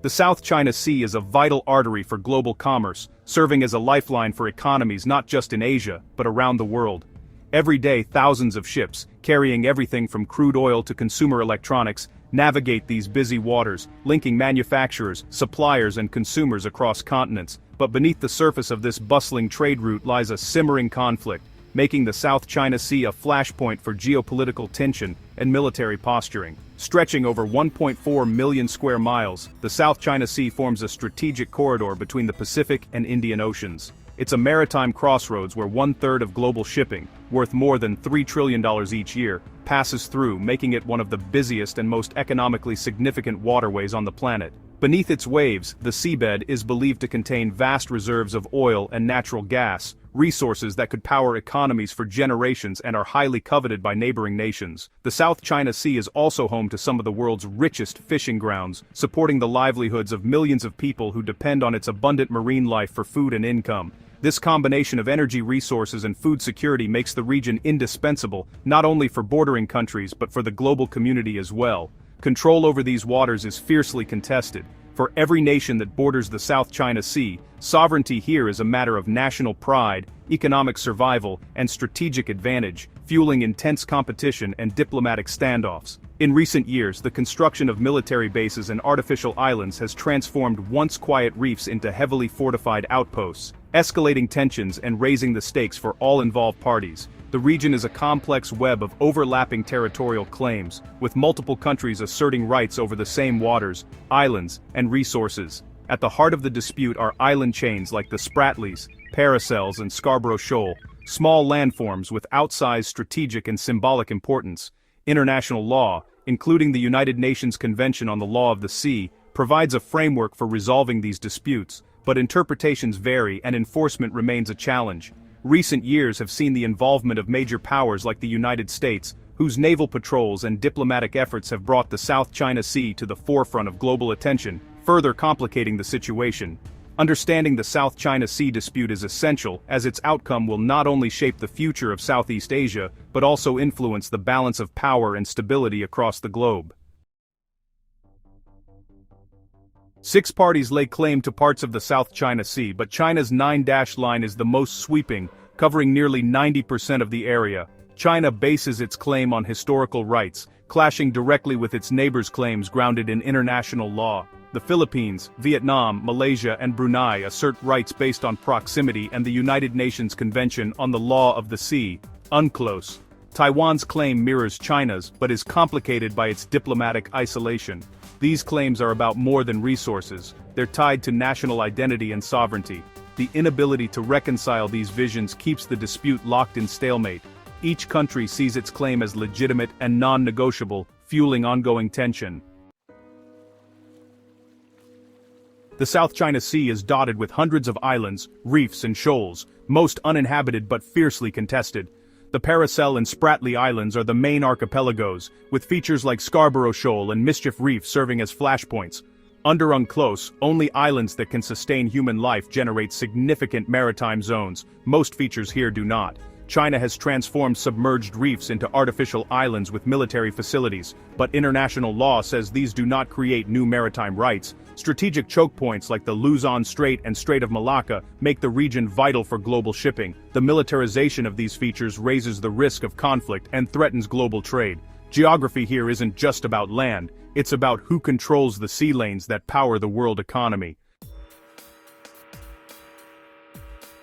The South China Sea is a vital artery for global commerce, serving as a lifeline for economies not just in Asia, but around the world. Every day, thousands of ships, carrying everything from crude oil to consumer electronics, navigate these busy waters, linking manufacturers, suppliers and consumers across continents. But beneath the surface of this bustling trade route lies a simmering conflict, making the South China Sea a flashpoint for geopolitical tension and military posturing. Stretching over 1.4 million square miles, the South China Sea forms a strategic corridor between the Pacific and Indian Oceans. It's a maritime crossroads where one-third of global shipping, worth more than $3 trillion each year, passes through, making it one of the busiest and most economically significant waterways on the planet. Beneath its waves, the seabed is believed to contain vast reserves of oil and natural gas, resources that could power economies for generations and are highly coveted by neighboring nations. The South China Sea is also home to some of the world's richest fishing grounds, supporting the livelihoods of millions of people who depend on its abundant marine life for food and income. This combination of energy resources and food security makes the region indispensable, not only for bordering countries but for the global community as well. Control over these waters is fiercely contested. For every nation that borders the South China Sea, sovereignty here is a matter of national pride, economic survival, and strategic advantage, fueling intense competition and diplomatic standoffs. In recent years, the construction of military bases and artificial islands has transformed once quiet reefs into heavily fortified outposts, escalating tensions and raising the stakes for all involved parties. The region is a complex web of overlapping territorial claims, with multiple countries asserting rights over the same waters, islands, and resources. At the heart of the dispute are island chains like the Spratlys, Paracels, and Scarborough Shoal, small landforms with outsized strategic and symbolic importance. International law, including the United Nations Convention on the Law of the Sea, provides a framework for resolving these disputes, but interpretations vary and enforcement remains a challenge. Recent years have seen the involvement of major powers like the United States, whose naval patrols and diplomatic efforts have brought the South China Sea to the forefront of global attention, further complicating the situation. Understanding the South China Sea dispute is essential, as its outcome will not only shape the future of Southeast Asia, but also influence the balance of power and stability across the globe. 6 parties lay claim to parts of the South China Sea, but China's 9-dash line is the most sweeping, covering nearly 90% of the area. China bases its claim on historical rights, clashing directly with its neighbors' claims grounded in international law. The Philippines, Vietnam, Malaysia, and Brunei assert rights based on proximity and the United Nations Convention on the Law of the Sea, UNCLOS. Taiwan's claim mirrors China's, but is complicated by its diplomatic isolation. These claims are about more than resources, they're tied to national identity and sovereignty. The inability to reconcile these visions keeps the dispute locked in stalemate. Each country sees its claim as legitimate and non-negotiable, fueling ongoing tension. The South China Sea is dotted with hundreds of islands, reefs and shoals, most uninhabited but fiercely contested. The Paracel and Spratly Islands are the main archipelagos, with features like Scarborough Shoal and Mischief Reef serving as flashpoints. Under UNCLOS, only islands that can sustain human life generate significant maritime zones. Most features here do not. China has transformed submerged reefs into artificial islands with military facilities, but international law says these do not create new maritime rights. Strategic choke points like the Luzon Strait and Strait of Malacca make the region vital for global shipping. The militarization of these features raises the risk of conflict and threatens global trade. Geography here isn't just about land, it's about who controls the sea lanes that power the world economy.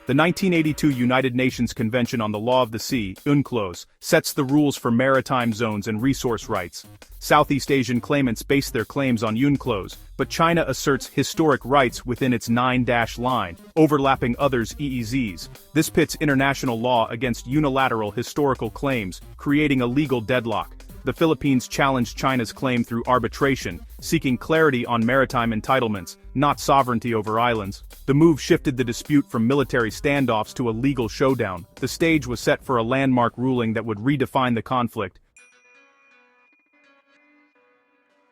The 1982 United Nations Convention on the Law of the Sea, UNCLOS, sets the rules for maritime zones and resource rights. Southeast Asian claimants base their claims on UNCLOS, but China asserts historic rights within its 9-dash line, overlapping others' EEZs. This pits international law against unilateral historical claims, creating a legal deadlock. The Philippines challenged China's claim through arbitration, seeking clarity on maritime entitlements, not sovereignty over islands. The move shifted the dispute from military standoffs to a legal showdown. The stage was set for a landmark ruling that would redefine the conflict.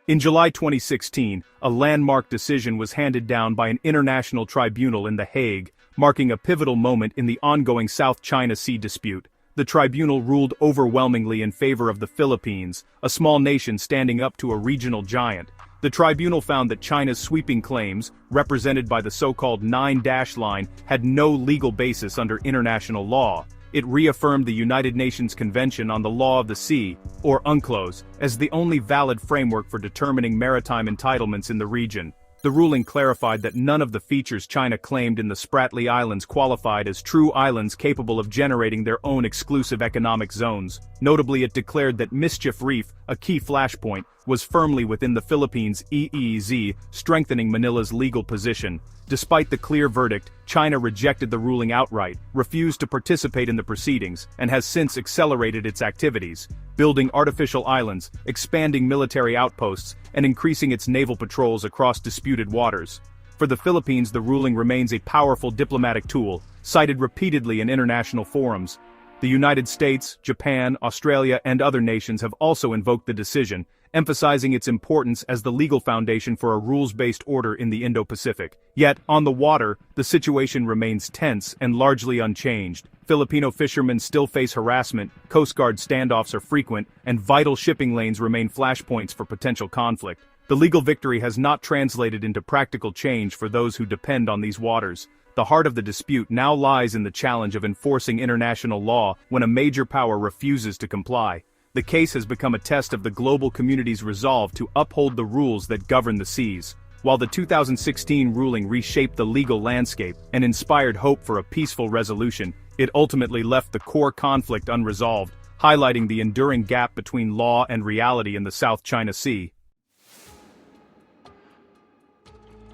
In July 2016, a landmark decision was handed down by an international tribunal in The Hague, marking a pivotal moment in the ongoing South China Sea dispute. The tribunal ruled overwhelmingly in favor of the Philippines, a small nation standing up to a regional giant. The tribunal found that China's sweeping claims, represented by the so-called nine-dash line, had no legal basis under international law. It reaffirmed the United Nations Convention on the Law of the Sea, or UNCLOS, as the only valid framework for determining maritime entitlements in the region. The ruling clarified that none of the features China claimed in the Spratly Islands qualified as true islands capable of generating their own exclusive economic zones. Notably, it declared that Mischief Reef, a key flashpoint, was firmly within the Philippines' EEZ, strengthening Manila's legal position. Despite the clear verdict, China rejected the ruling outright, refused to participate in the proceedings, and has since accelerated its activities, building artificial islands, expanding military outposts, and increasing its naval patrols across disputed waters. For the Philippines, the ruling remains a powerful diplomatic tool, cited repeatedly in international forums. The United States, Japan, Australia, and other nations have also invoked the decision, emphasizing its importance as the legal foundation for a rules-based order in the Indo-Pacific. Yet, on the water, the situation remains tense and largely unchanged. Filipino fishermen still face harassment, Coast Guard standoffs are frequent, and vital shipping lanes remain flashpoints for potential conflict. The legal victory has not translated into practical change for those who depend on these waters. The heart of the dispute now lies in the challenge of enforcing international law when a major power refuses to comply. The case has become a test of the global community's resolve to uphold the rules that govern the seas. While the 2016 ruling reshaped the legal landscape and inspired hope for a peaceful resolution, it ultimately left the core conflict unresolved, highlighting the enduring gap between law and reality in the South China Sea.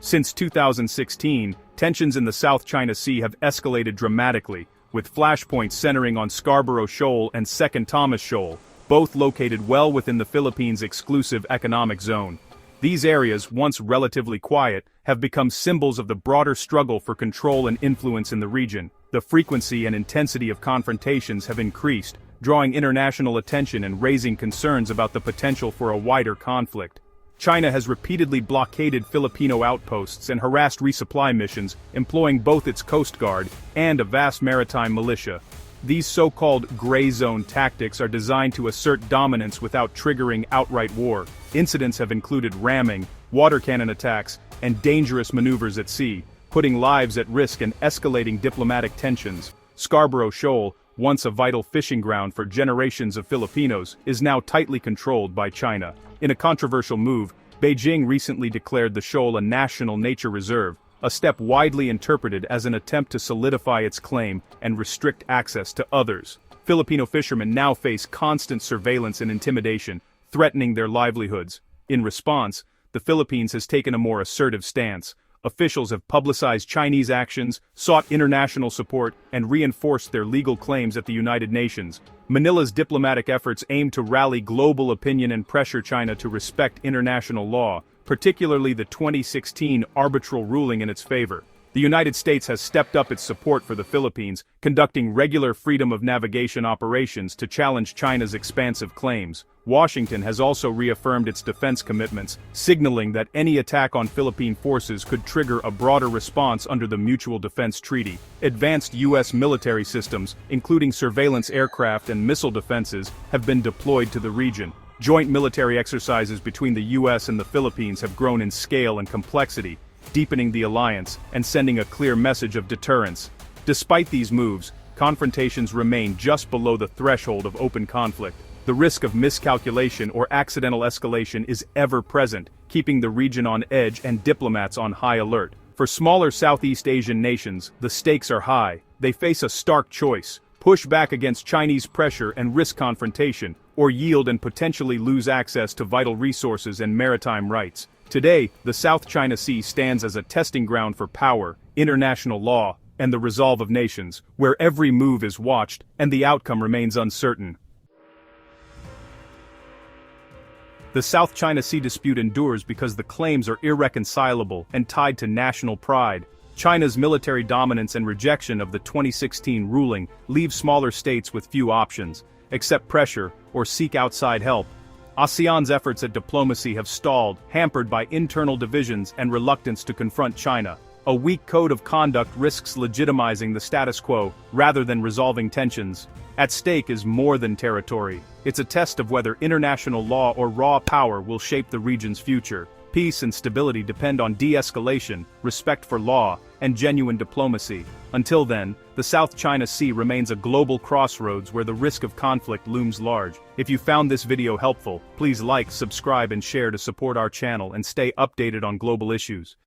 Since 2016, tensions in the South China Sea have escalated dramatically, with flashpoints centering on Scarborough Shoal and Second Thomas Shoal, both located well within the Philippines' exclusive economic zone. These areas, once relatively quiet, have become symbols of the broader struggle for control and influence in the region. The frequency and intensity of confrontations have increased, drawing international attention and raising concerns about the potential for a wider conflict. China has repeatedly blockaded Filipino outposts and harassed resupply missions, employing both its Coast Guard and a vast maritime militia. These so-called gray zone tactics are designed to assert dominance without triggering outright war. Incidents have included ramming, water cannon attacks, and dangerous maneuvers at sea, putting lives at risk and escalating diplomatic tensions. Scarborough Shoal, once a vital fishing ground for generations of Filipinos, is now tightly controlled by China. In a controversial move, Beijing recently declared the shoal a national nature reserve, a step widely interpreted as an attempt to solidify its claim and restrict access to others. Filipino fishermen now face constant surveillance and intimidation, threatening their livelihoods. In response, the Philippines has taken a more assertive stance. Officials have publicized Chinese actions, sought international support, and reinforced their legal claims at the United Nations. Manila's diplomatic efforts aim to rally global opinion and pressure China to respect international law, particularly the 2016 arbitral ruling in its favor. The United States has stepped up its support for the Philippines, conducting regular freedom of navigation operations to challenge China's expansive claims. Washington has also reaffirmed its defense commitments, signaling that any attack on Philippine forces could trigger a broader response under the Mutual Defense Treaty. Advanced U.S. military systems, including surveillance aircraft and missile defenses, have been deployed to the region. Joint military exercises between the U.S. and the Philippines have grown in scale and complexity, deepening the alliance and sending a clear message of deterrence. Despite these moves, confrontations remain just below the threshold of open conflict. The risk of miscalculation or accidental escalation is ever present, keeping the region on edge and diplomats on high alert. For smaller Southeast Asian nations, the stakes are high. They face a stark choice: push back against Chinese pressure and risk confrontation, or yield and potentially lose access to vital resources and maritime rights. Today, the South China Sea stands as a testing ground for power, international law, and the resolve of nations, where every move is watched and the outcome remains uncertain. The South China Sea dispute endures because the claims are irreconcilable and tied to national pride. China's military dominance and rejection of the 2016 ruling leave smaller states with few options: accept pressure or seek outside help. ASEAN's efforts at diplomacy have stalled, hampered by internal divisions and reluctance to confront China. A weak code of conduct risks legitimizing the status quo, rather than resolving tensions. At stake is more than territory. It's a test of whether international law or raw power will shape the region's future. Peace and stability depend on de-escalation, respect for law, and genuine diplomacy. Until then, the South China Sea remains a global crossroads where the risk of conflict looms large. If you found this video helpful, please like, subscribe and share to support our channel and stay updated on global issues.